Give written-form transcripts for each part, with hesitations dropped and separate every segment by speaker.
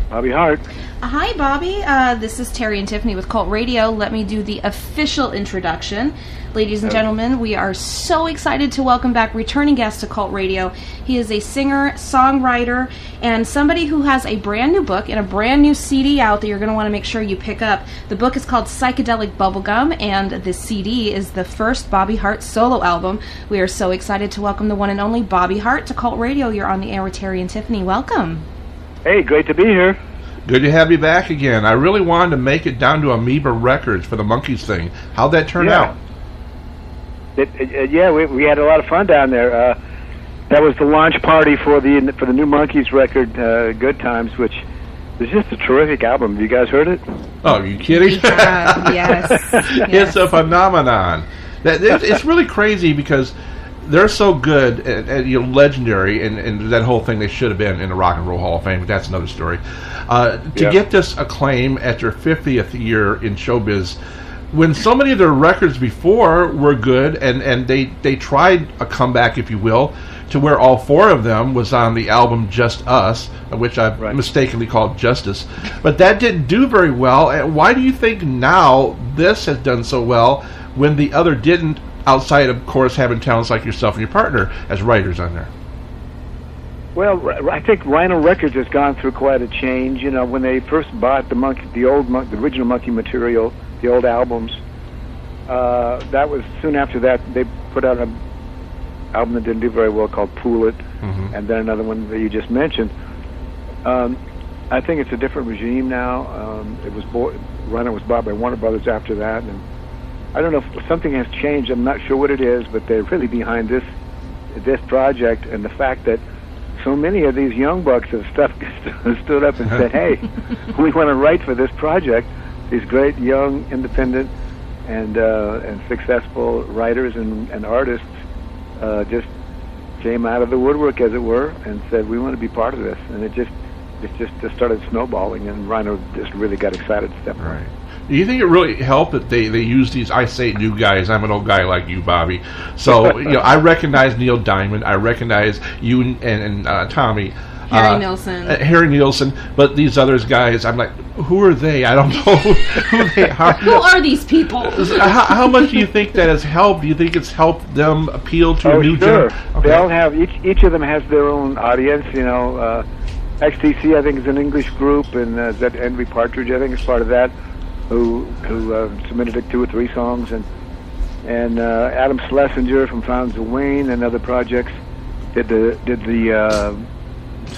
Speaker 1: Bobby Hart.
Speaker 2: Hi, Bobby. This is Terry and Tiffany with Cult Radio. Let me do the official introduction. Ladies and gentlemen, we are so excited to welcome back returning guest to Cult Radio. He is a singer, songwriter, and somebody who has a brand new book and a brand new CD out that you're going to want to make sure you pick up. The book is called Psychedelic Bubblegum, and the CD is the first Bobby Hart solo album. We are so excited to welcome the one and only Bobby Hart to Cult Radio. You're on the air with Terry and Tiffany. Welcome.
Speaker 1: Hey, great to be here.
Speaker 3: Good to have you back again. I really wanted to make it down to Amoeba Records for the Monkees thing. How'd that turn out?
Speaker 1: We had a lot of fun down there. That was the launch party for the new Monkees record, Good Times, which is just a terrific album. Have you guys heard it?
Speaker 3: Oh, are you kidding?
Speaker 2: Yes.
Speaker 3: It's a phenomenon. It's really crazy because they're so good and legendary, and that whole thing. They should have been in the Rock and Roll Hall of Fame, but that's another story. To get this acclaim at their 50th year in showbiz, when so many of their records before were good, and they tried a comeback, if you will, to where all four of them was on the album Just Us, which I've mistakenly called Justice, but that didn't do very well. And why do you think now this has done so well when the other didn't, outside of course having talents like yourself and your partner as writers on there?
Speaker 1: Well, I think Rhino Records has gone through quite a change. You know, when they first bought the original Monkey material, the old albums, that was soon after that they put out an album that didn't do very well called Pool It, and then another one that you just mentioned. I think it's a different regime now. Rhino was bought by Warner Brothers after that, and I don't know if something has changed. I'm not sure what it is, but they're really behind this project, and the fact that so many of these young bucks have stood up and said, "Hey, we want to write for this project." These great young, independent, and successful writers and artists just came out of the woodwork, as it were, and said, "We want to be part of this." And it just started snowballing, and Rhino just really got excited to step
Speaker 3: right. Do you think it really helped that they use these, I say new guys, I'm an old guy like you, Bobby, so I recognize Neil Diamond, I recognize you and Tommy. Harry Nilsson, but these others guys, I'm like, who are they? I don't know who they are.
Speaker 2: Who are these people?
Speaker 3: How much do you think that has helped? Do you think it's helped them appeal to a new generation?
Speaker 1: Okay. They all have, each of them has their own audience, XTC, I think, is an English group, and that Henry Partridge, I think, is part of that, who submitted like 2 or 3 songs, and Adam Schlesinger from Fountains of Wayne and other projects did the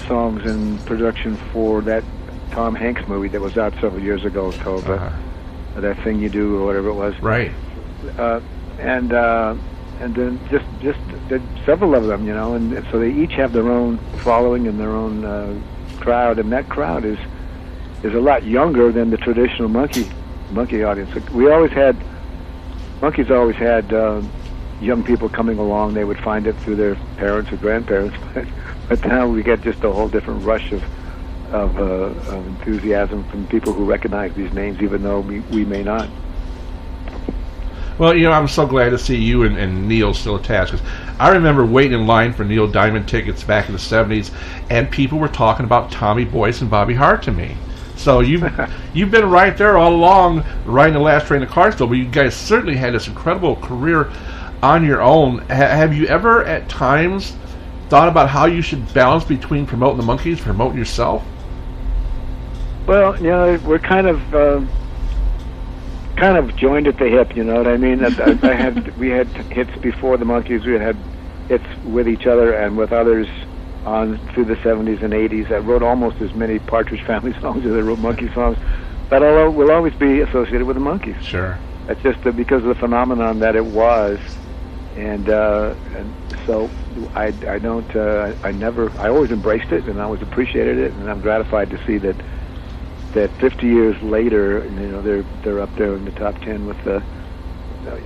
Speaker 1: songs and production for that Tom Hanks movie that was out several years ago called That Thing You Do or whatever it was.
Speaker 3: Right.
Speaker 1: And then just several of them, and so they each have their own following and their own crowd, and that crowd is a lot younger than the traditional monkey audience. Monkees always had young people coming along. They would find it through their parents or grandparents, but now we get just a whole different rush of enthusiasm from people who recognize these names, even though we may not.
Speaker 3: Well, I'm so glad to see you and Neil still attached, because I remember waiting in line for Neil Diamond tickets back in the 70s, and people were talking about Tommy Boyce and Bobby Hart to me. So you've been right there all along, riding the last train to Clarksville, but you guys certainly had this incredible career on your own. Have you ever at times thought about how you should balance between promoting the Monkees and promoting yourself?
Speaker 1: Well, we're kind of joined at the hip, you know what I mean? We had hits before the Monkees. We had hits with each other and with others on through the 70s and 80s. I wrote almost as many Partridge Family songs as I wrote Monkee songs, but we'll always be associated with the Monkees.
Speaker 3: Sure.
Speaker 1: That's just because of the phenomenon that it was, And so I always embraced it, and I always appreciated it, and I'm gratified to see that 50 years later, they're up there in the top 10 with the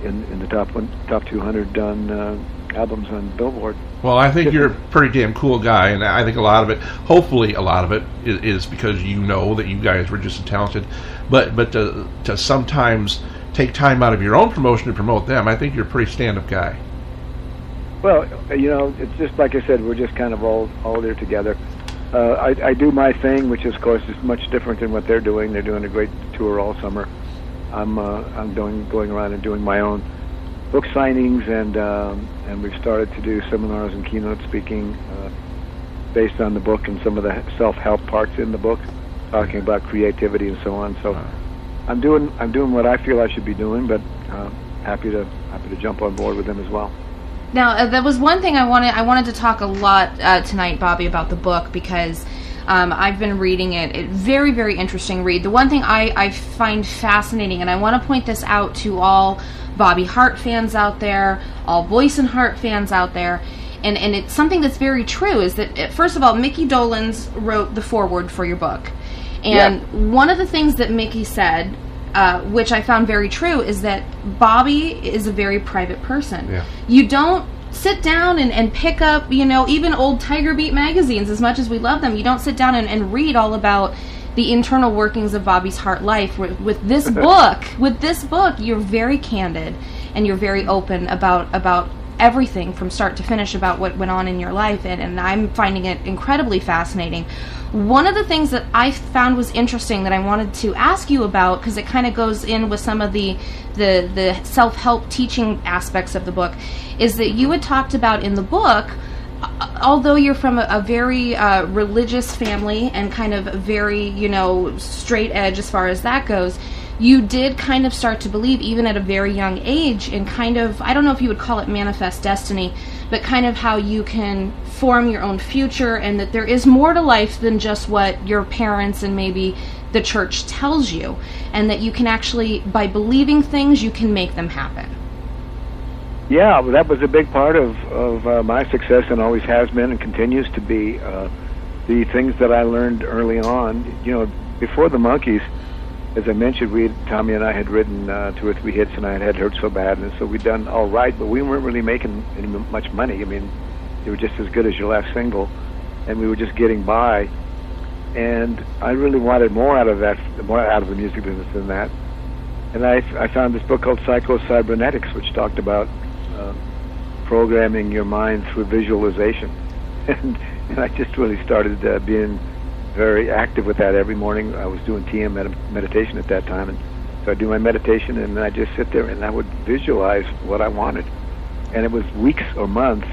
Speaker 1: in the top 200 done albums on Billboard.
Speaker 3: Well, I think you're a pretty damn cool guy, and I think hopefully a lot of it is because you know that you guys were just talented, but to sometimes take time out of your own promotion to promote them, I think you're a pretty stand-up guy.
Speaker 1: Well, it's just like I said, we're just kind of all there together. I do my thing, which of course is much different than what they're doing. They're doing a great tour all summer. I'm going around and doing my own book signings, and we've started to do seminars and keynote speaking based on the book and some of the self-help parts in the book, talking about creativity and so on. So I'm doing what I feel I should be doing, but happy to jump on board with them as well.
Speaker 2: Now, that was one thing I wanted to talk a lot tonight, Bobby, about the book, because I've been reading it. Very, very interesting read. The one thing I find fascinating, and I want to point this out to all Bobby Hart fans out there, all Boyce and Hart fans out there, and it's something that's very true, is that, first of all, Mickey Dolenz wrote the foreword for your book. And one of the things that Mickey said, which I found very true, is that Bobby is a very private person. Yeah. You don't sit down and pick up, even old Tiger Beat magazines, as much as we love them. You don't sit down and read all about the internal workings of Bobby's Hart life. With this book, you're very candid, and you're very open about everything from start to finish about what went on in your life, and I'm finding it incredibly fascinating. One of the things that I found was interesting that I wanted to ask you about, because it kind of goes in with some of the self-help teaching aspects of the book, is that you had talked about in the book, although you're from a very religious family and kind of very, straight edge as far as that goes, you did kind of start to believe, even at a very young age, in kind of, I don't know if you would call it manifest destiny, but kind of how you can form your own future, and that there is more to life than just what your parents and maybe the church tells you, and that you can actually, by believing things, you can make them happen.
Speaker 1: Yeah, well, that was a big part of my success, and always has been and continues to be. The things that I learned early on, before the Monkees, as I mentioned, Tommy and I had written 2 or 3 hits, and I had hurt so bad, and so we'd done all right, but we weren't really making any much money. I mean, they were just as good as your last single, and we were just getting by. And I really wanted more out of the music business than that. And I found this book called Psycho-Cybernetics, which talked about programming your mind through visualization. And I just really started being very active with that every morning. I was doing TM meditation at that time, and so I'd do my meditation, and I'd just sit there and I would visualize what I wanted. And it was weeks or months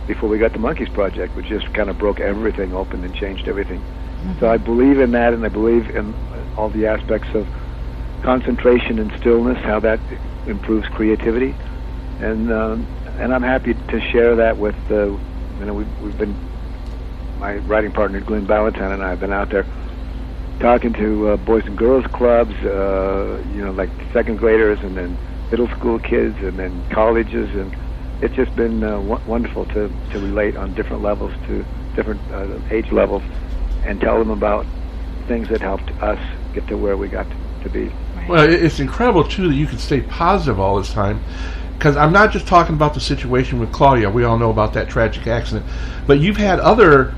Speaker 1: before we got the Monkees project, which just kind of broke everything open and changed everything. Mm-hmm. So I believe in that, and I believe in all the aspects of concentration and stillness, how that improves creativity, and I'm happy to share that with we've been, my writing partner Glenn Ballantyne and I have been out there talking to boys and girls clubs, like second graders, and then middle school kids, and then colleges, and it's just been wonderful to relate on different levels to different age levels and tell them about things that helped us get to where we got to be.
Speaker 3: Well, it's incredible, too, that you can stay positive all this time, because I'm not just talking about the situation with Claudia. We all know about that tragic accident. But you've had other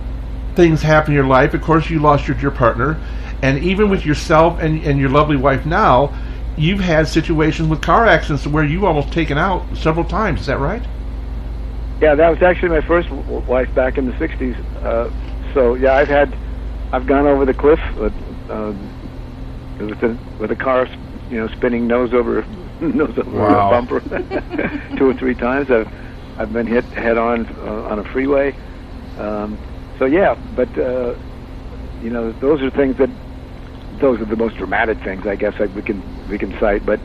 Speaker 3: things happen in your life. Of course, you lost your partner. And even with yourself and your lovely wife now, you've had situations with car accidents where you've almost taken out several times. Is that right?
Speaker 1: Yeah, that was actually my first wife back in the 60s. So, yeah, I've gone over the cliff with a car, spinning nose over
Speaker 3: wow.
Speaker 1: a bumper 2 or 3 times. I've been hit head on a freeway. So yeah, but those are things those are the most dramatic things, I guess, we can cite. But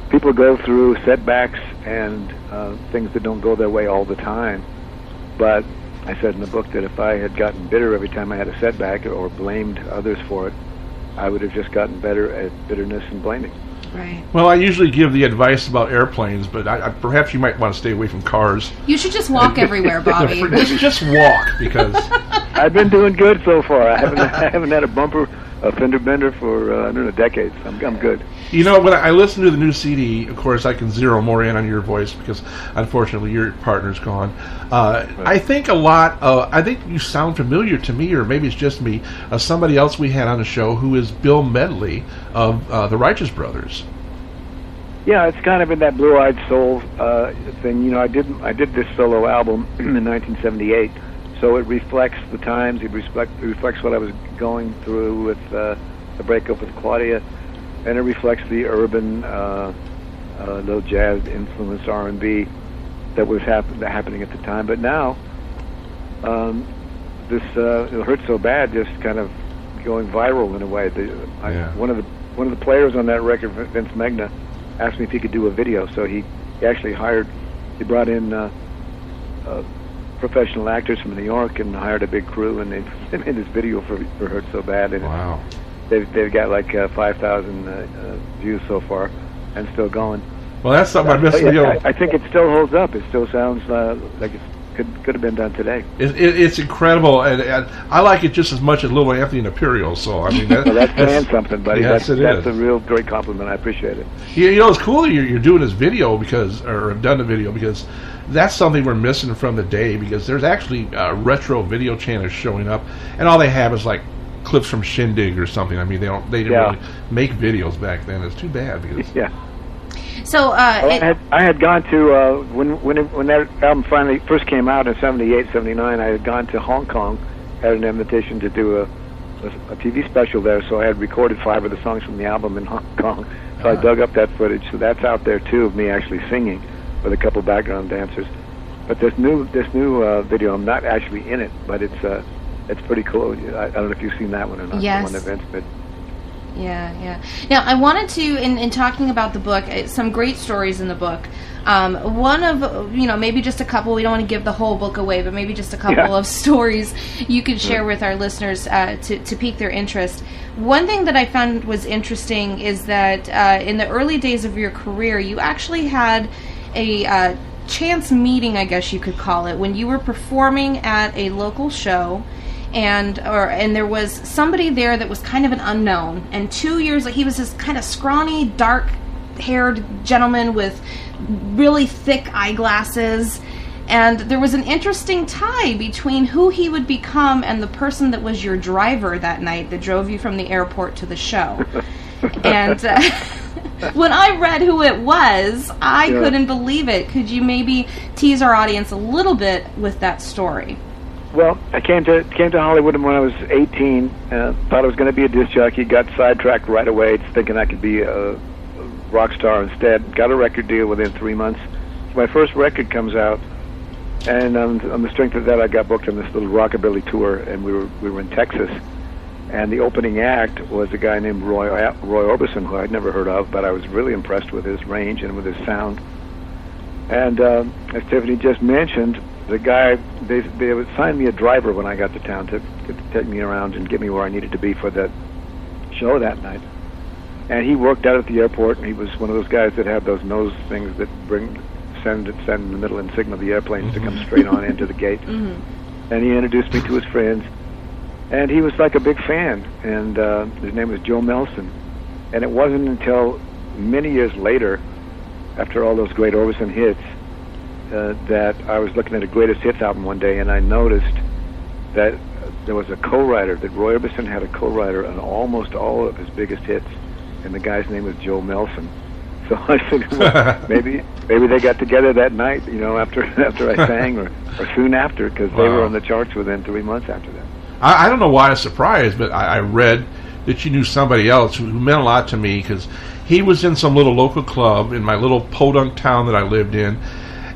Speaker 1: people go through setbacks and things that don't go their way all the time. But I said in the book that if I had gotten bitter every time I had a setback or blamed others for it, I would have just gotten better at bitterness and blaming.
Speaker 2: Right.
Speaker 3: Well, I usually give the advice about airplanes, but perhaps you might want to stay away from cars.
Speaker 2: You should just walk everywhere, Bobby.
Speaker 3: just walk, because
Speaker 1: I've been doing good so far. I haven't had a fender bender for I don't know, decades. I'm good.
Speaker 3: You know, when I listen to the new CD, of course, I can zero more in on your voice because, unfortunately, your partner's gone. Right. I think I think you sound familiar to me, or maybe it's just me, somebody else we had on the show who is Bill Medley of the Righteous Brothers.
Speaker 1: Yeah, it's kind of in that blue-eyed soul thing. You know, I did this solo album in 1978, so it reflects the times. It reflects what I was going through with the breakup with Claudia, and it reflects the urban, little jazz-influenced R&B that was happening at the time. But now, this It Hurt So Bad just kind of going viral in a way. One of the players on that record, Vince Megna, asked me if he could do a video. So he actually he brought in professional actors from New York and hired a big crew, and they made this video for Hurt So Bad. And
Speaker 3: wow.
Speaker 1: They've got like 5,000 views so far, and still going.
Speaker 3: Well, that's something I missed.
Speaker 1: I think it still holds up. It still sounds like it could have been done today.
Speaker 3: It's incredible, and I like it just as much as Little Anthony and Imperial. So I mean,
Speaker 1: that's saying something, buddy.
Speaker 3: Yes,
Speaker 1: that's a real great compliment. I appreciate it.
Speaker 3: You know, it's cool that you're doing this video or have done the video, because that's something we're missing from the day. Because there's actually retro video channels showing up, and all they have is like clips from Shindig or something. I mean, they didn't really make videos back then. It's too bad because
Speaker 2: So
Speaker 1: I had gone to when that album finally first came out in 78, 79. I had gone to Hong Kong, had an invitation to do a TV special there. So I had recorded 5 of the songs from the album in Hong Kong. So I dug up that footage. So that's out there too, of me actually singing with a couple background dancers. But this new video, I'm not actually in it, but it's pretty cool. I don't know if you've seen that one or not.
Speaker 2: Yes.
Speaker 1: The one that Vince did.
Speaker 2: Yeah. Now, I wanted to, in talking about the book, some great stories in the book. One of, maybe just a couple, we don't want to give the whole book away, but maybe just a couple of stories you could share with our listeners to pique their interest. One thing that I found was interesting is that in the early days of your career, you actually had a chance meeting, I guess you could call it, when you were performing at a local show. And there was somebody there that was kind of an unknown. And 2 years, he was this kind of scrawny, dark-haired gentleman with really thick eyeglasses. And there was an interesting tie between who he would become and the person that was your driver that night that drove you from the airport to the show. And when I read who it was, I couldn't believe it. Could you maybe tease our audience a little bit with that story?
Speaker 1: Well, I came to Hollywood when I was 18. Thought I was going to be a disc jockey. Got sidetracked right away, thinking I could be a rock star instead. Got a record deal within 3 months. So my first record comes out, and on the strength of that, I got booked on this little rockabilly tour, and we were in Texas. And the opening act was a guy named Roy Orbison, who I'd never heard of, but I was really impressed with his range and with his sound. And as Tiffany just mentioned, the guy, they would sign me a driver when I got to town to take me around and get me where I needed to be for that show that night. And he worked out at the airport, and he was one of those guys that have those nose things that send in the middle and signal the airplanes to come straight on into the gate. Mm-hmm. And he introduced me to his friends, and he was like a big fan, and his name was Joe Melson. And it wasn't until many years later, after all those great Orbison hits, that I was looking at a greatest hits album one day, and I noticed that there was a co-writer, that Roy Orbison had a co-writer on almost all of his biggest hits, and the guy's name was Joe Melson. So I figured, well, maybe they got together that night, after I sang, or soon after, because they were on the charts within 3 months after that.
Speaker 3: I don't know why I was surprised, but I read that you knew somebody else who meant a lot to me, because he was in some little local club in my little podunk town that I lived in,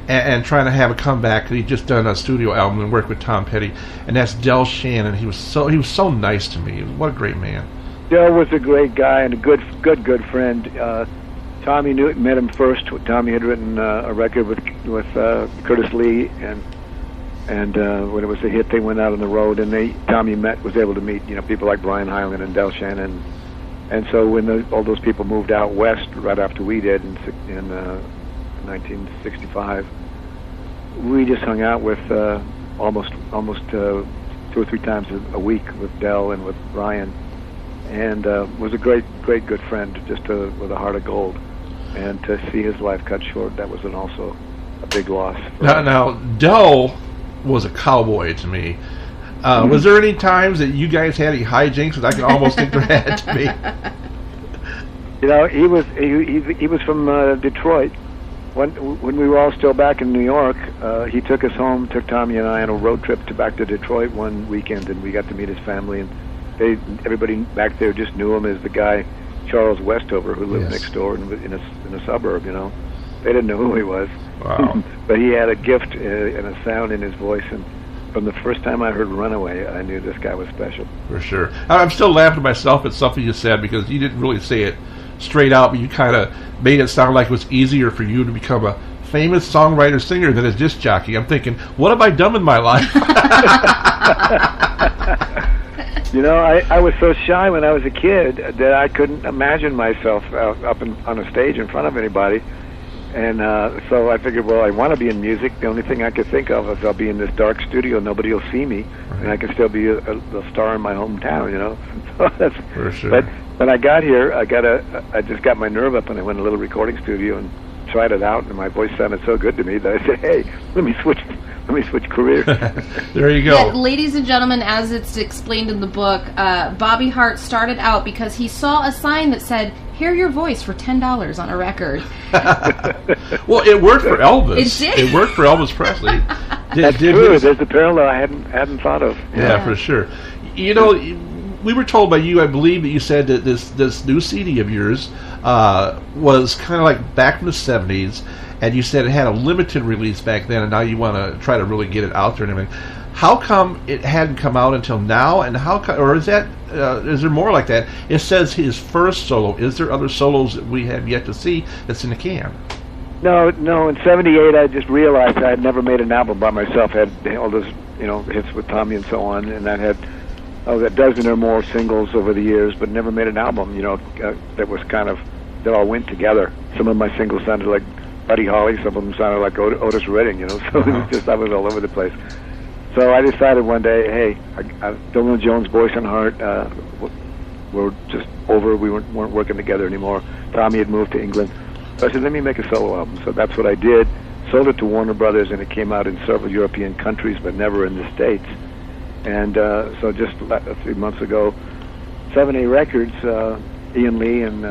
Speaker 3: and trying to have a comeback. He'd just done a studio album and worked with Tom Petty, and that's Del Shannon. He was so nice to me. What a great man.
Speaker 1: Del was a great guy and a good friend. Tommy met him first. Tommy had written a record with Curtis Lee, and when it was a hit, they went out on the road, and Tommy was able to meet people like Brian Hyland and Del Shannon, And so when all those people moved out west right after we did in 1965, we just hung out with almost 2 or 3 times a week with Del and with Ryan, and was a great good friend, just with a heart of gold. And to see his life cut short, that was also a big loss.
Speaker 3: Now, Del was a cowboy to me. Was there any times that you guys had any hijinks? Because I can almost think there had to be.
Speaker 1: You know, he was from Detroit. When we were all still back in New York, he took us home, took Tommy and I on a road trip back to Detroit one weekend, and we got to meet his family. And everybody back there just knew him as the guy Charles Westover, who lived next door in a suburb. You know, they didn't know who he was.
Speaker 3: Wow.
Speaker 1: But he had a gift and a sound in his voice, and from the first time I heard Runaway, I knew this guy was special.
Speaker 3: For sure. I'm still laughing to myself at something you said, because you didn't really say it straight out, but you kind of made it sound like it was easier for you to become a famous songwriter singer than a disc jockey. I'm thinking, what have I done in my life?
Speaker 1: You know, I was so shy when I was a kid that I couldn't imagine myself up on a stage in front of anybody. And so I figured, well, I want to be in music. The only thing I could think of is I'll be in this dark studio, nobody will see me, and I can still be a star in my hometown, you know. So that's,
Speaker 3: for sure.
Speaker 1: But when I got here, I just got my nerve up, and I went to a little recording studio and tried it out, and my voice sounded so good to me that I said, hey, let me switch careers.
Speaker 3: There you go.
Speaker 2: Yeah, ladies and gentlemen, as it's explained in the book, Bobby Hart started out because he saw a sign that said, hear your voice for $10 on a record.
Speaker 3: Well, it worked for Elvis.
Speaker 2: It did.
Speaker 3: It worked for Elvis Presley.
Speaker 1: That's true. There's a parallel I hadn't thought of.
Speaker 3: Yeah, for sure. You know, we were told by you, I believe, that you said that this new CD of yours was kind of like back from the 70s, and you said it had a limited release back then, and now you want to try to really get it out there and everything. How come it hadn't come out until now, and or is there more like that? It says his first solo. Is there other solos that we have yet to see that's in the can?
Speaker 1: No. In '78, I just realized I had never made an album by myself. I had all those, hits with Tommy and so on, and I had a dozen or more singles over the years, but never made an album. That was that all went together. Some of my singles sounded like Buddy Holly. Some of them sounded like Otis Redding. So it was just I was all over the place. So I decided one day, hey, Dylan Jones, Boyce and Hart were just over. We weren't working together anymore. Tommy had moved to England. So I said, let me make a solo album. So that's what I did. Sold it to Warner Brothers, and it came out in several European countries, but never in the States. And so just a few months ago, 7A Records, Ian Lee and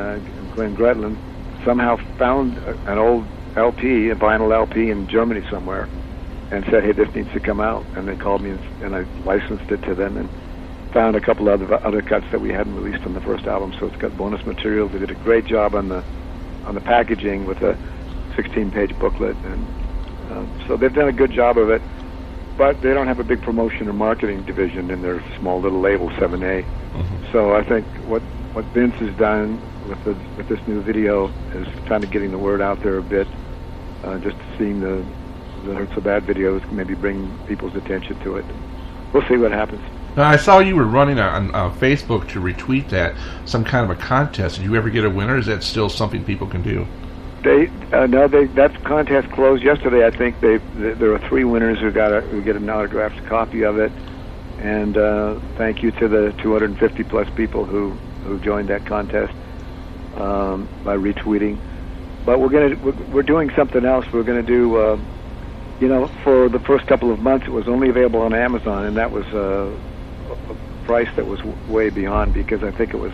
Speaker 1: Glenn Gretland, somehow found an old LP, a vinyl LP in Germany somewhere, and said, hey, this needs to come out. And they called me, and I licensed it to them, and found a couple other cuts that we hadn't released on the first album. So it's got bonus material. They did a great job on the packaging with a 16-page booklet, and so they've done a good job of it. But they don't have a big promotion or marketing division in their small little label, 7A. Mm-hmm. So I think what Vince has done with this new video is kind of getting the word out there a bit, just seeing the Hurt So Bad videos, maybe bring people's attention to it. We'll see what happens.
Speaker 3: Now, I saw you were running on Facebook to retweet some kind of a contest. Did you ever get a winner? Is that still something people can do?
Speaker 1: That contest closed yesterday. I think there are 3 winners who get an autographed copy of it. And thank you to the 250 plus people who joined that contest by retweeting. But we're doing something else. We're going to do. For the first couple of months, it was only available on Amazon, and that was a price that was way beyond, because I think it was,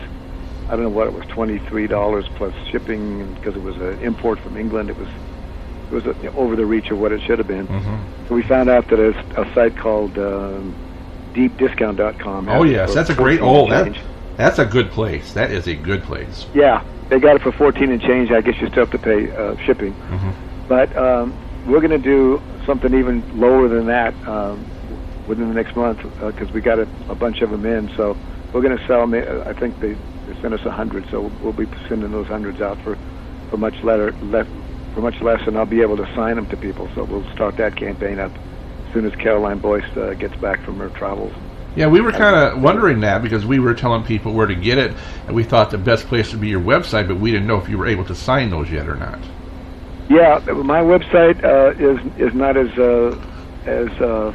Speaker 1: I don't know what it was, $23 plus shipping, because it was an import from England. It was over the reach of what it should have been. Mm-hmm. So we found out that a site called deepdiscount.com.
Speaker 3: Oh yes, that's a great that's a good place. That is a good place.
Speaker 1: Yeah, they got it for 14 and change. I guess you still have to pay shipping. Mm-hmm. But we're going to do something even lower than that within the next month, because we got a bunch of them in. So we're going to sell. I think they sent us 100, so we'll be sending those hundreds out for much less, and I'll be able to sign them to people. So we'll start that campaign up as soon as Caroline Boyce gets back from her travels.
Speaker 3: Yeah, we were kind of wondering that because we were telling people where to get it, and we thought the best place would be your website, but we didn't know if you were able to sign those yet or not.
Speaker 1: Yeah, my website is not as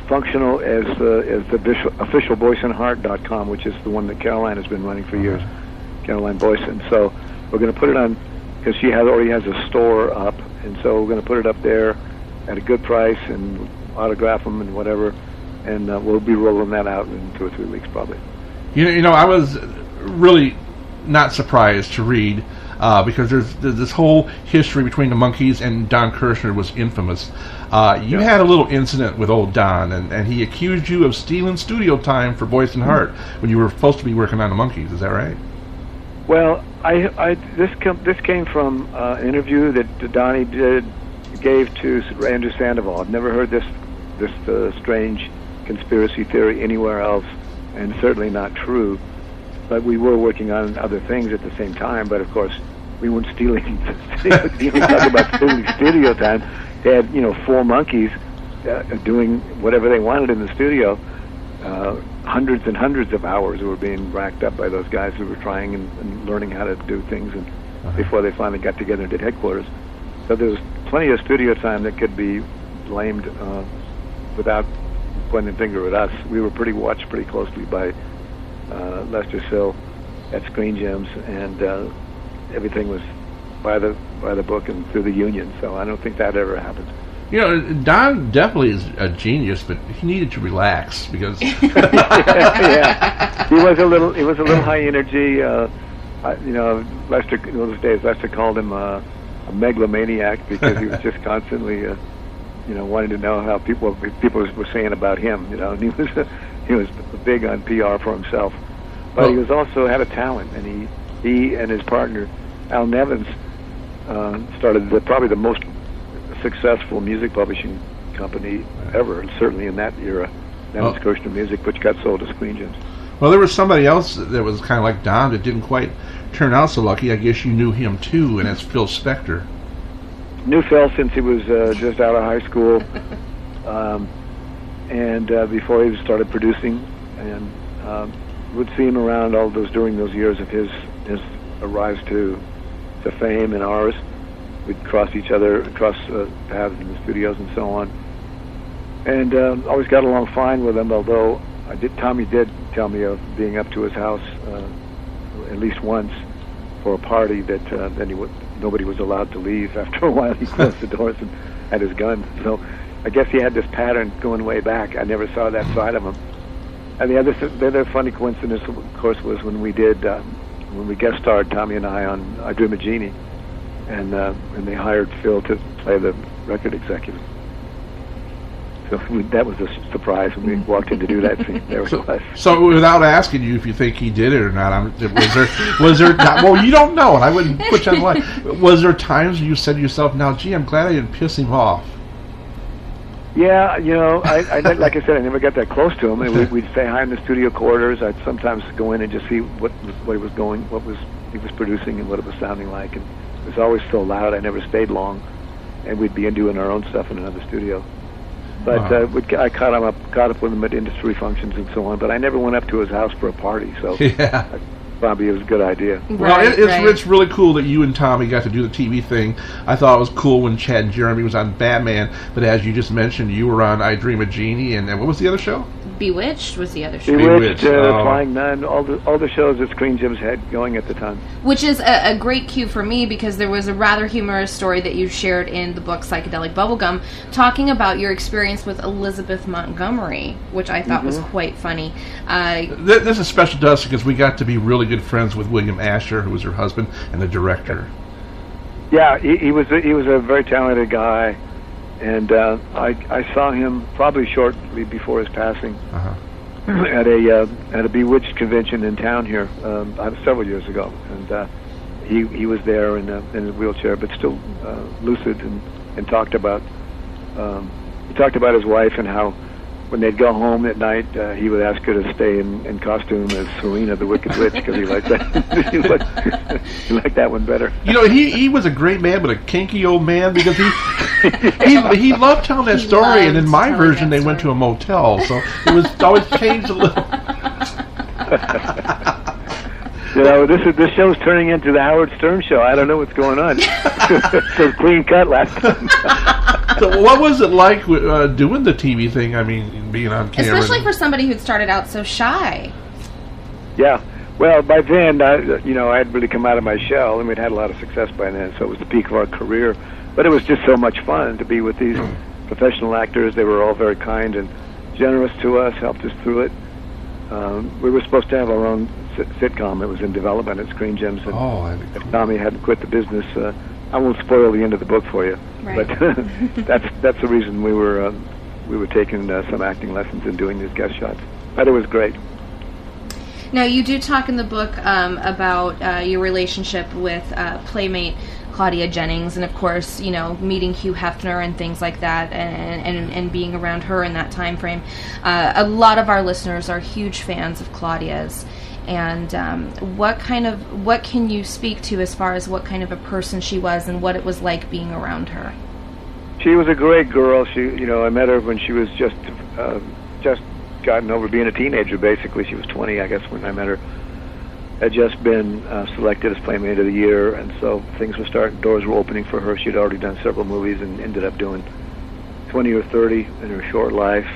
Speaker 1: functional as the official BoyceandHart.com, which is the one that Caroline has been running for years, Caroline Boyce. And so we're going to put it on, because she already has a store up, and so we're going to put it up there at a good price and autograph them and whatever, and we'll be rolling that out in 2 or 3 weeks probably.
Speaker 3: You know, I was really not surprised to read because there's this whole history between the Monkees, and Don Kirshner was infamous. You had a little incident with old Don, and he accused you of stealing studio time for Boyce and Hart when you were supposed to be working on the Monkees. Is that right?
Speaker 1: Well, this came from an interview that Donnie gave to Andrew Sandoval. I've never heard this strange conspiracy theory anywhere else, and certainly not true. But we were working on other things at the same time. But of course, we weren't stealing. You talk about stealing studio time. They had 4 Monkees doing whatever they wanted in the studio. Hundreds and hundreds of hours were being racked up by those guys who were trying and learning how to do things, and before they finally got together and did headquarters. So there was plenty of studio time that could be blamed without pointing the finger at us. We were watched pretty closely by Lester Sill at Screen Gems, and everything was by the book and through the union. So I don't think that ever happened.
Speaker 3: You know, Don definitely is a genius, but he needed to relax because
Speaker 1: yeah, he was a little high energy. Lester, in those days, Lester called him a megalomaniac because he was just constantly, wanting to know how people were saying about him. And he was big on PR for himself, but he was also had a talent, and he and his partner Al Nevins started probably the most successful music publishing company ever, and certainly in that era, Nevins Kirshner Music, which got sold to Screen Gems.
Speaker 3: Well, there was somebody else that was kind of like Don that didn't quite turn out so lucky. I guess you knew him too, and that's Phil Spector.
Speaker 1: Knew Phil since he was just out of high school, and before he started producing, and would see him around during those years of his rise to fame and ours. We'd cross paths in the studios and so on, and always got along fine with him. Although Tommy did tell me of being up to his house at least once for a party that then nobody was allowed to leave. After a while, he closed the doors and had his gun. So I guess he had this pattern going way back. I never saw that side of him. And the other funny coincidence, of course, was when we guest starred, Tommy and I, on I Dream of Jeannie. And they hired Phil to play the record executive. So that was a surprise when we walked in to do that scene.
Speaker 3: So without asking you if you think he did it or not, was there? Well, you don't know, and I wouldn't put you on the line. Was there times you said to yourself, "Now, gee, I'm glad I didn't piss him off"?
Speaker 1: Yeah, I like I said, I never got that close to him. And we'd say hi in the studio corridors. I'd sometimes go in and just see what he was producing and what it was sounding like. And it was always so loud. I never stayed long, and we'd be doing our own stuff in another studio. But I caught up with him at industry functions and so on. But I never went up to his house for a party. So
Speaker 3: yeah.
Speaker 1: Probably it was a good idea.
Speaker 3: Well, it's really cool that you and Tommy got to do the TV thing. I thought it was cool when Chad and Jeremy was on Batman, but as you just mentioned, you were on I Dream of Jeannie, and what was the other show?
Speaker 2: Bewitched was the other show.
Speaker 1: Bewitched, Flying Nun, all the shows that Screen Gems had going at the time.
Speaker 2: Which is a great cue for me, because there was a rather humorous story that you shared in the book Psychedelic Bubblegum, talking about your experience with Elizabeth Montgomery, which I thought was quite funny.
Speaker 3: This is special to us because we got to be really good friends with William Asher, who was her husband and the director.
Speaker 1: Yeah, he was a very talented guy. And I saw him probably shortly before his passing at a Bewitched convention in town here several years ago, and he was there in a wheelchair, but still lucid, and talked about his wife and how when they'd go home at night he would ask her to stay in costume as Serena the Wicked Witch because he liked that he liked that one better.
Speaker 3: He was a great man, but a kinky old man, because he loved telling that story, and in my version they went to a motel, so it was always changed a little.
Speaker 1: You know, this show's turning into the Howard Stern show. I don't know what's going on. So clean cut last time.
Speaker 3: So what was it like doing the TV thing? I mean, being on camera.
Speaker 2: Especially for somebody who'd started out so shy.
Speaker 1: Yeah. Well, by then, I had really come out of my shell, and we'd had a lot of success by then, so it was the peak of our career. But it was just so much fun to be with these professional actors. They were all very kind and generous to us, helped us through it. We were supposed to have our own sitcom. It was in development at Screen Gems, and Tommy hadn't quit the business. I won't spoil the end of the book for you,
Speaker 2: right.
Speaker 1: But that's the reason we were taking some acting lessons and doing these guest shots. But it was great.
Speaker 2: Now, you do talk in the book about your relationship with Playmate Claudia Jennings, and of course, meeting Hugh Hefner and things like that, and being around her in that time frame. A lot of our listeners are huge fans of Claudia's, and what can you speak to as far as what kind of a person she was and what it was like being around her?
Speaker 1: She was a great girl. I met her when she was just gotten over being a teenager. Basically, she was 20, I guess, when I met her. Had just been selected as Playmate of the Year, and so doors were opening for her. She'd already done several movies and ended up doing 20 or 30 in her short life,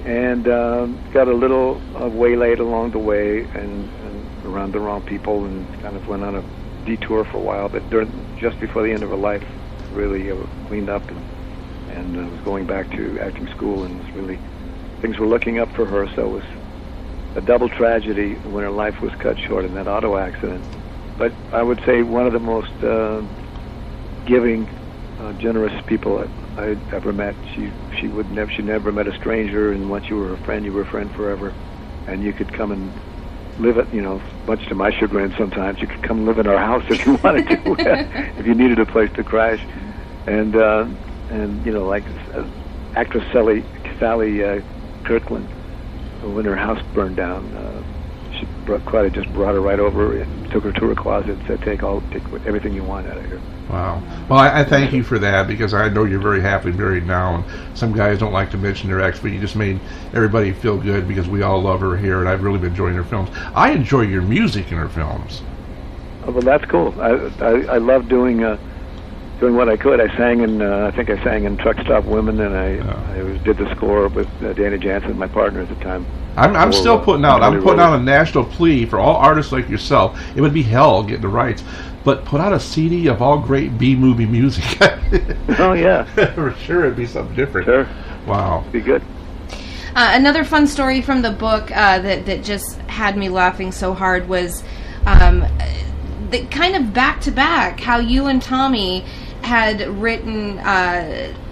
Speaker 1: and got a little waylaid along the way and around the wrong people, and kind of went on a detour for a while. But just before the end of her life, really cleaned up and was going back to acting school, and was really, things were looking up for her. So it was a double tragedy when her life was cut short in that auto accident. But I would say one of the most giving, generous people I'd ever met. She never met a stranger, and once you were a friend forever. And you could come and live at, much to my chagrin sometimes, you could come live in our house if you wanted to, if you needed a place to crash. And like actress Sally Kirkland, when her house burned down, Claudia just brought her right over and took her to her closet and said, take everything you want out of here.
Speaker 3: Wow. Well, I thank you for that, because I know you're very happily married now, and some guys don't like to mention their ex, but you just made everybody feel good, because we all love her here, and I've really been enjoying her films. I enjoy your music in her films.
Speaker 1: Oh, well, that's cool. I love doing what I could. I think I sang in Truck Stop Women, and I did the score with Dana Jansen, my partner at the time.
Speaker 3: I'm still putting out a national plea for all artists like yourself. It would be hell getting the rights, but put out a CD of all great B-movie music.
Speaker 1: Oh, yeah.
Speaker 3: For sure, it'd be something different.
Speaker 1: Sure.
Speaker 3: Wow.
Speaker 1: It'd be good.
Speaker 2: Another fun story from the book that just had me laughing so hard was the kind of back-to-back, how you and Tommy had written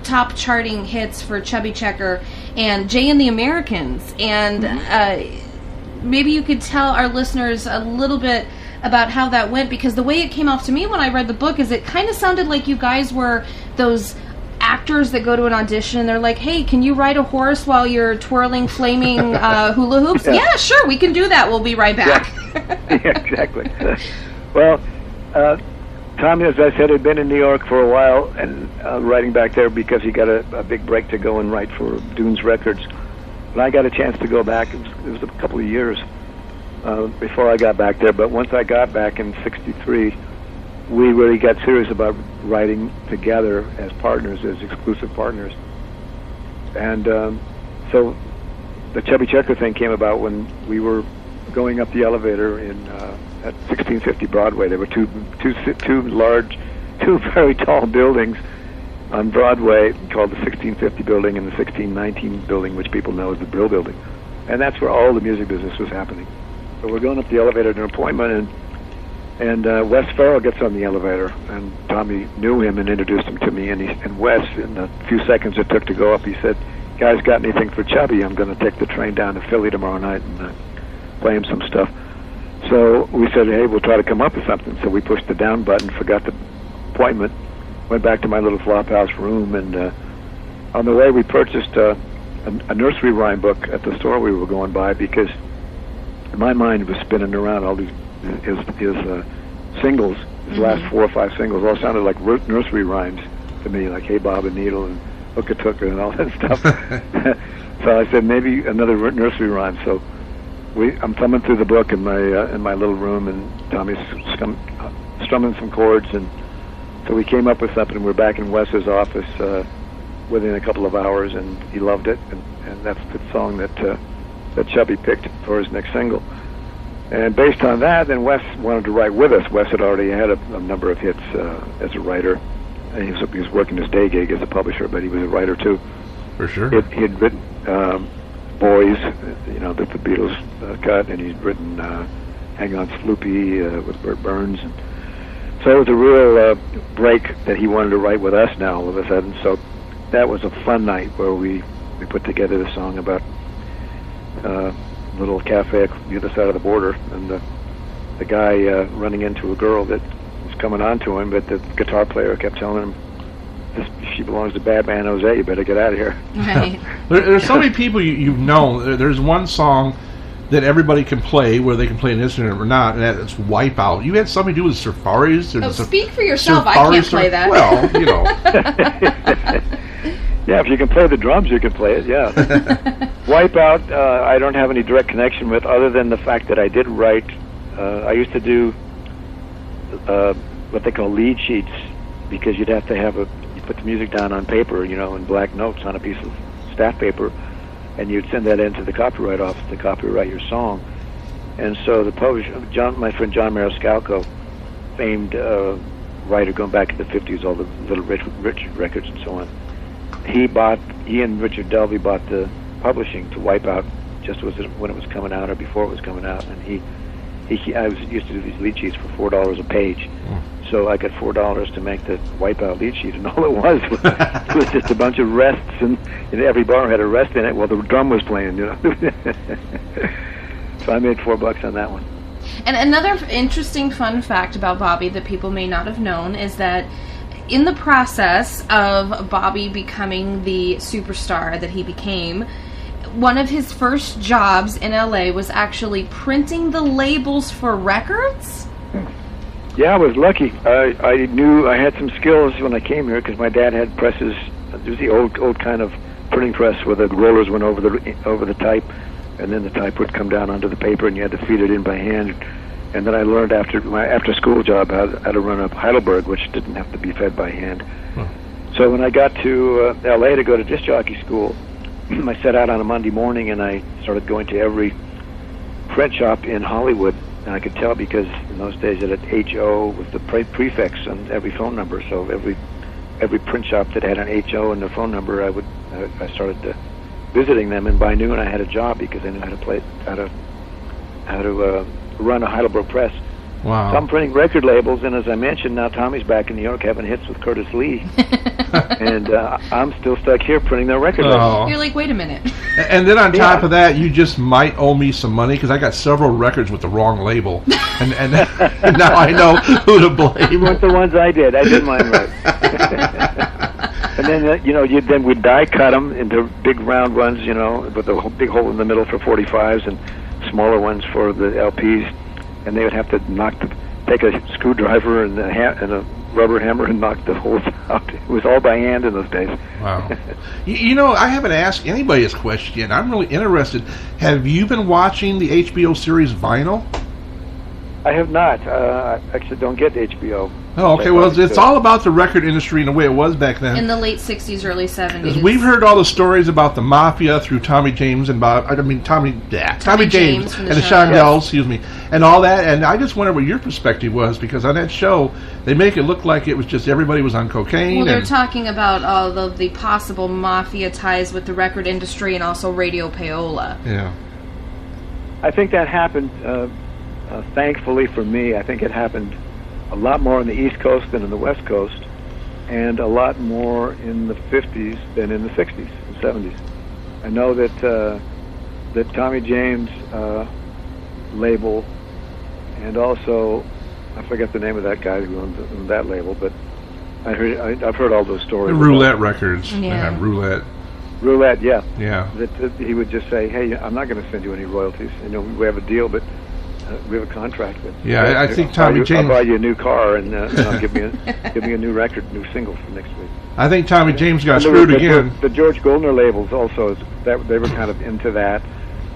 Speaker 2: top charting hits for Chubby Checker and Jay and the Americans, and maybe you could tell our listeners a little bit about how that went, because the way it came off to me when I read the book is it kind of sounded like you guys were those actors that go to an audition and they're like, hey, can you ride a horse while you're twirling flaming hula hoops? Yeah, sure, we can do that. We'll be right back.
Speaker 1: Yeah, exactly. Well, Tommy, as I said, had been in New York for a while and writing back there because he got a big break to go and write for Dunes Records. And I got a chance to go back. It was a couple of years before I got back there. But once I got back in '63, we really got serious about writing together as partners, as exclusive partners. And so the Chubby Checker thing came about when we were going up the elevator at 1650 Broadway. There were two very tall buildings on Broadway called the 1650 building and the 1619 building, which people know as the Brill building. And that's where all the music business was happening. So we're going up the elevator to an appointment, and Wes Farrell gets on the elevator, and Tommy knew him and introduced him to me, and Wes, in the few seconds it took to go up, he said, guys, got anything for Chubby? I'm going to take the train down to Philly tomorrow night and play him some stuff. So we said, hey, we'll try to come up with something. So we pushed the down button, forgot the appointment, went back to my little flophouse room, and on the way we purchased a nursery rhyme book at the store we were going by, because my mind was spinning around all these his singles, his last 4 or 5 singles, all sounded like nursery rhymes to me, like Hey Bob and Needle and Hooka Tooka and all that stuff. So I said, maybe another nursery rhyme. So I'm thumbing through the book in my little room, and Tommy's strumming some chords, and so we came up with something. And we're back in Wes's office within a couple of hours, and he loved it, and that's the song that Chubby picked for his next single. And based on that, then Wes wanted to write with us. Wes had already had a number of hits as a writer, and he was working his day gig as a publisher, but he was a writer too.
Speaker 3: For sure.
Speaker 1: He had written Boys, that the Beatles cut, and he'd written Hang On Sloopy with Burt Burns. And so it was a real break that he wanted to write with us now all of a sudden. So that was a fun night where we put together the song about a little cafe at the other side of the border, and the guy running into a girl that was coming on to him, but the guitar player kept telling him, she belongs to Bad Man Jose, you better get out of here.
Speaker 2: Right.
Speaker 3: There's so many people you've known. There's one song that everybody can play, whether they can play an instrument or not, and that's Wipeout. You had something to do with Safaris?
Speaker 2: Speak for yourself. I can't play that.
Speaker 3: Well,
Speaker 1: Yeah, if you can play the drums, you can play it, yeah. Wipeout, I don't have any direct connection with, other than the fact that I did write, I used to do what they call lead sheets, because you'd have to you put the music down on paper, in black notes on a piece of staff paper, and you'd send that into the copyright office to copyright your song. And so the publisher, my friend John Mariscalco, famed writer going back to the 50s, all the Little Richard records and so on, he and Richard Delvey bought the publishing to Wipeout just when it was coming out or before it was coming out, and I used to do these lead sheets for $4 a page. So I got $4 to make the Wipeout lead sheet, and all it was just a bunch of rests, and every bar had a rest in it while the drum was playing. So I made $4 on that one.
Speaker 2: And another interesting fun fact about Bobby that people may not have known is that in the process of Bobby becoming the superstar that he became, one of his first jobs in LA was actually printing the labels for records.
Speaker 1: Yeah, I was lucky. I knew I had some skills when I came here, because my dad had presses. It was the old kind of printing press where the rollers went over the type, and then the type would come down onto the paper, and you had to feed it in by hand. And then I learned after my after-school job how to run up Heidelberg, which didn't have to be fed by hand. So when I got to L.A. to go to disc jockey school, I set out on a Monday morning, and I started going to every print shop in Hollywood. And I could tell because in those days it had HO with the prefix on every phone number. So every print shop that had an HO in their phone number, I started visiting them. And by noon I had a job because I knew how to run a Heidelberg press.
Speaker 3: Wow.
Speaker 1: So I'm printing record labels, and as I mentioned, now Tommy's back in New York having hits with Curtis Lee, and I'm still stuck here printing their record labels.
Speaker 2: You're like, wait a minute.
Speaker 3: And then on top of that, you just might owe me some money, because I got several records with the wrong label, and now I know who to blame.
Speaker 1: You weren't the ones I did. I did mine right. And then then we'd die cut them into big round ones, with a big hole in the middle for 45s, and smaller ones for the LPs. And they would have to take a screwdriver and a rubber hammer and knock the holes out. It was all by hand in those days.
Speaker 3: Wow. I haven't asked anybody this question yet. I'm really interested. Have you been watching the HBO series Vinyl?
Speaker 1: I have not. I actually don't get HBO.
Speaker 3: Oh, okay. Well, it's all about the record industry in the way it was back then.
Speaker 2: In the late 60s, early 70s.
Speaker 3: We've heard all the stories about the Mafia through Tommy James and Tommy James and the Shondells, excuse me, and all that. And I just wondered what your perspective was, because on that show, they make it look like it was just everybody was on cocaine.
Speaker 2: Well, they're talking about all the possible Mafia ties with the record industry and also Radio Paola.
Speaker 3: Yeah.
Speaker 1: I think that happened, thankfully for me, I think it happened a lot more on the East Coast than in the West Coast, and a lot more in the 50s than in the 60s and 70s. I know that Tommy James label, and also, I forget the name of that guy who owned that label, but I've heard all those stories.
Speaker 3: Roulette Records.
Speaker 2: Yeah.
Speaker 1: Roulette, yeah.
Speaker 3: Yeah.
Speaker 1: That he would just say, hey, I'm not going to send you any royalties. We have a deal, but we have a contract. But
Speaker 3: I think Tommy James.
Speaker 1: I'll buy you a new car, and give me a new record, new single for next week.
Speaker 3: I think Tommy James got screwed again.
Speaker 1: The George Goldner labels also, they were kind of into that,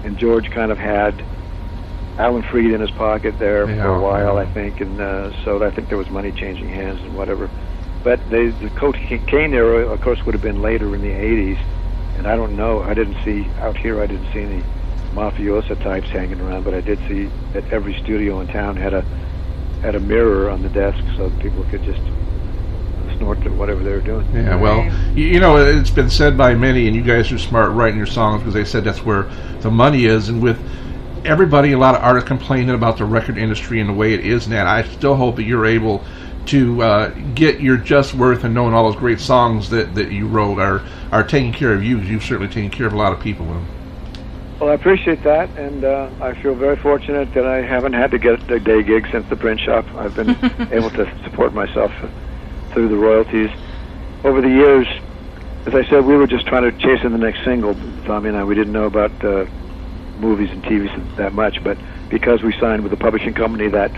Speaker 1: and George kind of had Alan Freed in his pocket there
Speaker 3: Yeah,
Speaker 1: for a while,
Speaker 3: yeah.
Speaker 1: I think, and so I think there was money changing hands and whatever. But the cocaine era, of course, would have been later in the 80s, and I don't know. I didn't see out here. I didn't see any mafiosa types hanging around, but I did see that every studio in town had a mirror on the desk so that people could just snort to whatever they were doing.
Speaker 3: Yeah, well, you know, it's been said by many, and you guys are smart writing your songs because they said that's where the money is, and with everybody, a lot of artists complaining about the record industry and the way it is now, I still hope that you're able to get your just worth and knowing all those great songs that you wrote are taking care of you. You've certainly taken care of a lot of people with them.
Speaker 1: Well, I appreciate that, and I feel very fortunate that I haven't had to get a day gig since the print shop. I've been able to support myself through the royalties. Over the years, as I said, we were just trying to chase in the next single, Tommy and I. We didn't know about movies and TV that much, but because we signed with a publishing company that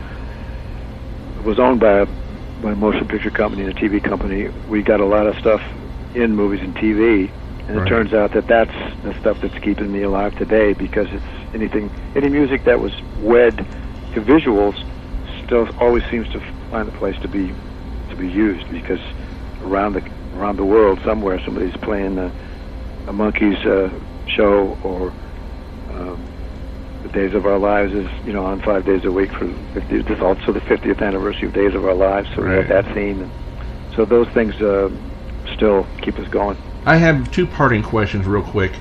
Speaker 1: was owned by a motion picture company and a TV company, we got a lot of stuff in movies and TV, and
Speaker 3: Right.
Speaker 1: It turns out that that's the stuff that's keeping me alive today, because it's any music that was wed to visuals still always seems to find a place to be used, because around the world somewhere somebody's playing a Monkees show, or the Days of Our Lives is on 5 days a week for 50. This is also the 50th anniversary of Days of Our Lives, so we
Speaker 3: Right.
Speaker 1: have that theme, and so those things still keep us going.
Speaker 3: I have two parting questions real quick,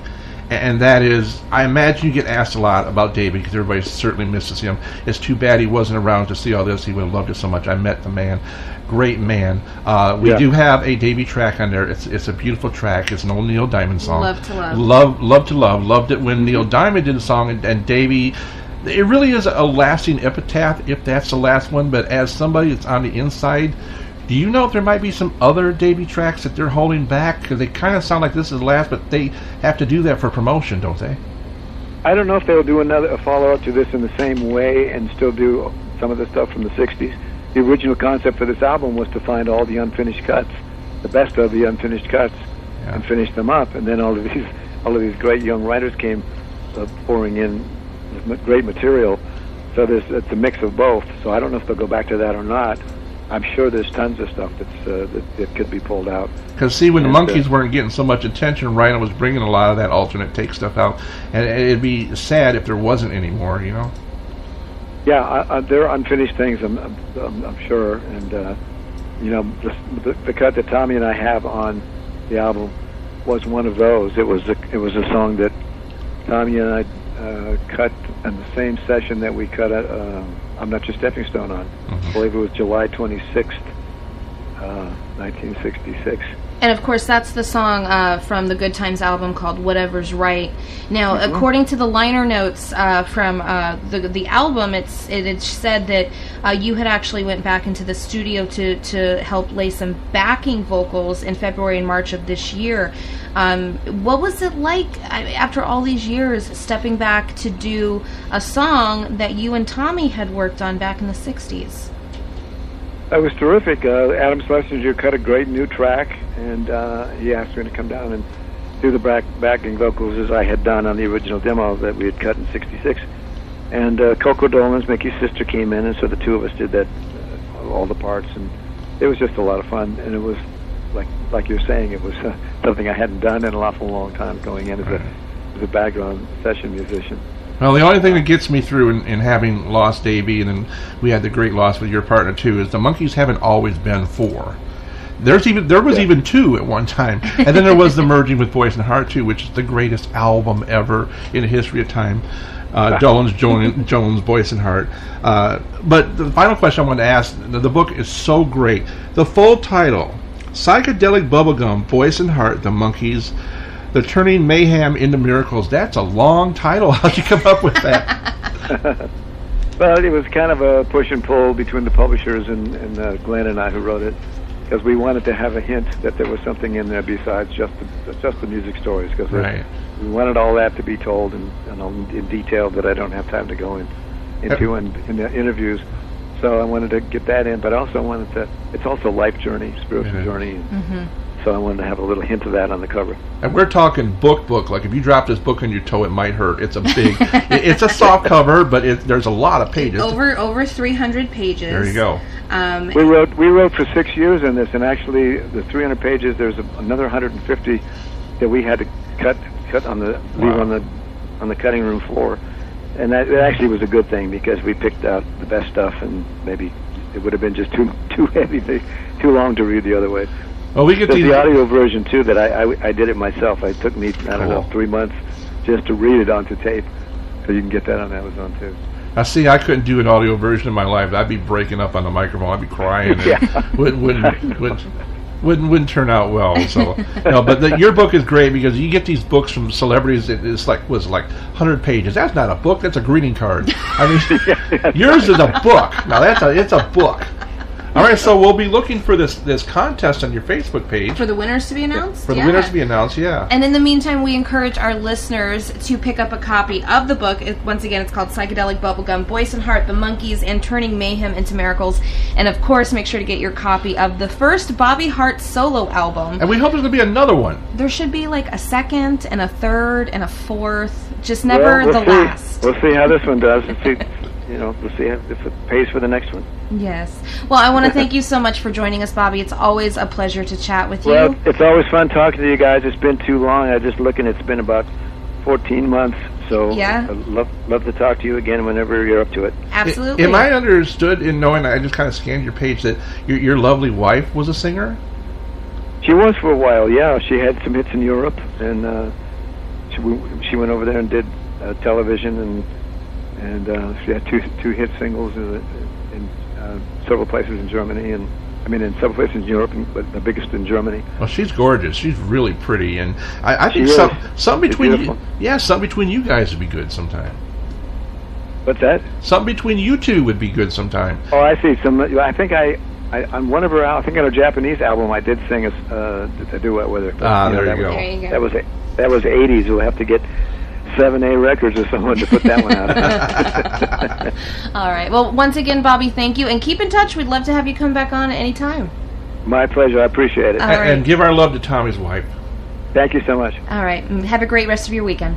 Speaker 3: and that is, I imagine you get asked a lot about David because everybody certainly misses him. It's too bad he wasn't around to see all this. He would have loved it so much. I met the man. Great man. We do have a Davey track on there. It's a beautiful track. It's an old Neil Diamond song.
Speaker 2: Love to Love.
Speaker 3: Love to Love. Loved it when Neil Diamond did the song, and Davey. It really is a lasting epitaph, if that's the last one. But as somebody that's on the inside, do you know if there might be some other Davey tracks that they're holding back? Because they kind of sound like this is the last, but they have to do that for promotion, don't they?
Speaker 1: I don't know if they'll do a follow-up to this in the same way and still do some of the stuff from the 60s. The original concept for this album was to find all the unfinished cuts, the best of the unfinished cuts, and finish them up. And then all of these great young writers came pouring in great material. So it's a mix of both. So I don't know if they'll go back to that or not. I'm sure there's tons of stuff that could be pulled out.
Speaker 3: Because see, when the Monkees weren't getting so much attention, Rhino was bringing a lot of that alternate take stuff out, and it'd be sad if there wasn't anymore,
Speaker 1: Yeah, there are unfinished things, I'm sure, and the cut that Tommy and I have on the album was one of those. It was a song that Tommy and I cut in the same session that we cut I'm Not Your Stepping Stone on. I believe it was July 26th, 1966.
Speaker 2: And of course, that's the song from the Good Times album called Whatever's Right. Now, according to the liner notes from the album, it said that you had actually went back into the studio to help lay some backing vocals in February and March of this year. What was it like after all these years stepping back to do a song that you and Tommy had worked on back in the 60s?
Speaker 1: That was terrific. Adam Schlesinger cut a great new track, and he asked me to come down and do the backing vocals as I had done on the original demo that we had cut in '66. And Coco Dolan's, Mickey's sister, came in, and so the two of us did that, all the parts, and it was just a lot of fun. And it was like you're saying, it was something I hadn't done in an awful long time, going in as a background session musician.
Speaker 3: Well, the only thing that gets me through in having lost Davey, and then we had the great loss with your partner too, is the Monkees haven't always been four. There was even two at one time, and then there was the merging with Boyce and Hart too, which is the greatest album ever in the history of time. Jones, Boyce and Hart. But the final question I wanted to ask: the book is so great. The full title: Psychedelic Bubblegum, Boyce and Hart, the Monkees. They're turning mayhem into miracles. That's a long title. How'd you come up with that?
Speaker 1: Well, it was kind of a push and pull between the publishers and Glenn and I who wrote it, because we wanted to have a hint that there was something in there besides just the music stories. Because we wanted all that to be told in detail that I don't have time to go into in the interviews. So I wanted to get that in, but I also wanted to. It's also life journey, spiritual journey. so I wanted to have a little hint of that on the cover.
Speaker 3: And we're talking book. Like if you drop this book on your toe, it might hurt. It's a big, it's a soft cover, but there's a lot of pages.
Speaker 2: Over 300 pages.
Speaker 3: There you go.
Speaker 1: We wrote for 6 years in this, and actually the 300 pages, there's another 150 that we had to cut on the leave on the cutting room floor, and that actually was a good thing because we picked out the best stuff, and maybe it would have been just too heavy, too long to read the other way.
Speaker 3: Well, we get
Speaker 1: the audio version too. That I did it myself. It took me 3 months just to read it onto tape, so you can get that on Amazon too.
Speaker 3: Now, see, I couldn't do an audio version in my life. I'd be breaking up on the microphone. I'd be crying.
Speaker 1: Yeah.
Speaker 3: Wouldn't turn out well. So, no, but your book is great because you get these books from celebrities. It's like 100 pages. That's not a book. That's a greeting card. I mean, yours is a book. Now it's a book. All right, so we'll be looking for this contest on your Facebook page.
Speaker 2: For the winners to be announced?
Speaker 3: For the winners to be announced, yeah.
Speaker 2: And in the meantime, we encourage our listeners to pick up a copy of the book. Once again, it's called Psychedelic Bubblegum, Boyce and Hart, the Monkees, and Turning Mayhem into Miracles. And of course, make sure to get your copy of the first Bobby Hart solo album.
Speaker 3: And we hope there's going to be another one.
Speaker 2: There should be like a second and a third and a fourth. Just never
Speaker 1: we'll
Speaker 2: the
Speaker 1: see.
Speaker 2: last.
Speaker 1: We'll see how this one does. We'll see if it pays for the next one.
Speaker 2: Yes. Well, I want to thank you so much for joining us, Bobby. It's always a pleasure to chat with you.
Speaker 1: Well, it's always fun talking to you guys. It's been too long. I just looking. It's been about 14 months. So
Speaker 2: yeah.
Speaker 1: I'd love to talk to you again whenever you're up to it.
Speaker 2: Absolutely.
Speaker 3: Am I understood in knowing, I just kind of scanned your page, that your lovely wife was a singer?
Speaker 1: She was for a while, yeah. She had some hits in Europe, and she went over there and did television, and she had two hit singles in several places in Germany, in several places in Europe, but the biggest in Germany.
Speaker 3: Well, she's gorgeous. She's really pretty, and I think something between you guys would be good sometime.
Speaker 1: What's that?
Speaker 3: Something between you two would be good sometime.
Speaker 1: Oh, I see. I think on one of her, I think on a Japanese album, I did sing a duet with her.
Speaker 3: There you go.
Speaker 2: There you go.
Speaker 1: That was the 80s. We'll have to get 7A Records or someone to put that one out.
Speaker 2: All right. Well, once again, Bobby, thank you. And keep in touch. We'd love to have you come back on at any time.
Speaker 1: My pleasure. I appreciate it.
Speaker 2: All right.
Speaker 3: And give our love to Tommy's wife.
Speaker 1: Thank you so much.
Speaker 2: All right. Have a great rest of your weekend.